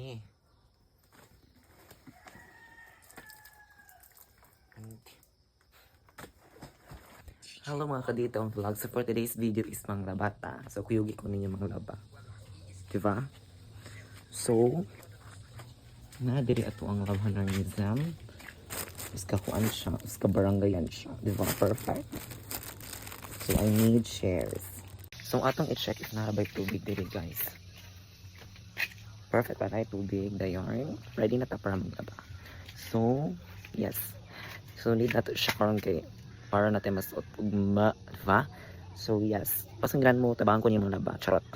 ni. Hello mga kadito ang vlog. So for today's video is mga labata. So kuyugi ko ninyo mga laba. Diba? So, diri ato ang labahan ng exam. Iska kuan siya. Iska barangayan siya. Diba? Perfect. So I need shares. So atong i-check if narabay tubig diri guys. Perfect pa tayo tubig. Dayon. Ready na ta para maglaba. So, yes. So need nato siya karon kay para natin mas utugma, diba? So yes, pasanggan mo, tabangan ko niyo mga laba, charot.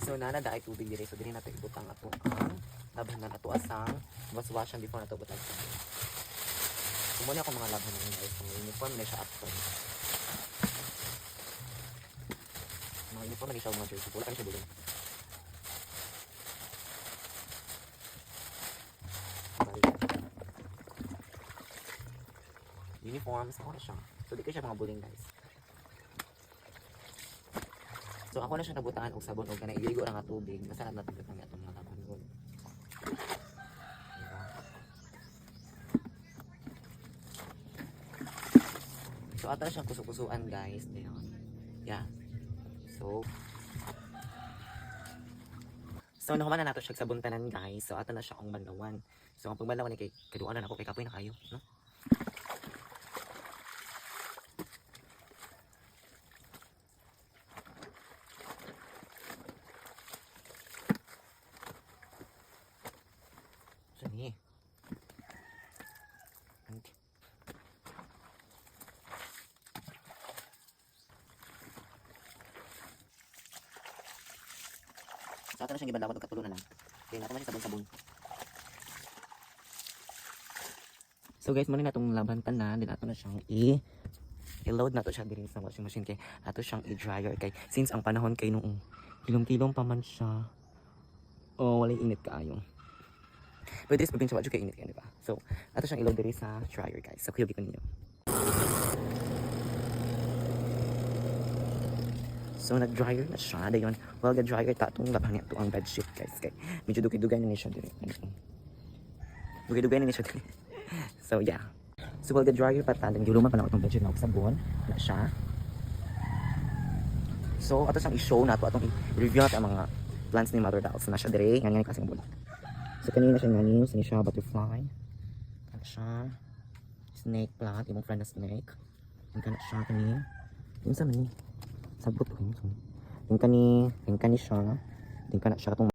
So nana daay tubig dire, so dili natin ibutang ato ang labahan ato asang waswasan before nato butang. So muna ako mga labahan ng guys, so uniform na siya after. Mga uniform na siya mga jersey, wala ka siya bulong. Uniforms, ako na siya. So, di ko siya mga buling, guys. So, ako na siya nabutaan og sabon o kanay iigo ra nga tubig. Basta na natin ang atong mga laban ko. So, ato na siyang kusukusuan, guys. Yeah. So, nakuha na nato siya sa buntanan, guys. So, ato na siya ang bandawan. So, ang pagbandawan ni kay kaduan na ako kay kapoy na kayo, no? Ni. So, ato na siyang ibandawan og katulo na lang. Kaya nato man siya sabon-sabon. So guys, muna na itong laban tanan, din ato na siyang i-load na to siya din sa washing machine kay ato siyang i-dryer kay since ang panahon kay noong kilom-kilom pa man siya. Oh, wala init kaayo. Pwede is mabing siya kay init kaya, diba? So, ato siyang i-load diri sa dryer guys. So, kuyugi ko ninyo. So, nag-dryer na siya. Dayon, well, nag-dryer ta itong laban niya ito ang bedsheet guys. Kay medyo dugay-dugay na niya siya diri. Dugay-dugay na niya siya diri. So, yeah. So, well, nag-dryer pa ta. Nag-luma pa na itong bedsheet na sabon. Na siya. So, ato siyang i-show na ito. Atong i-review natin ang mga plants ni Mother Dolls. Na siya diri. Ganyan kasing bulak. So, kanina siya ngayon, sini siya butterfly. Kana siya snake plant, imong friend na snake. Kana siya kanina. Yung sa mani. Sabot ko yun. Yung kani siya. Yung kana siya itong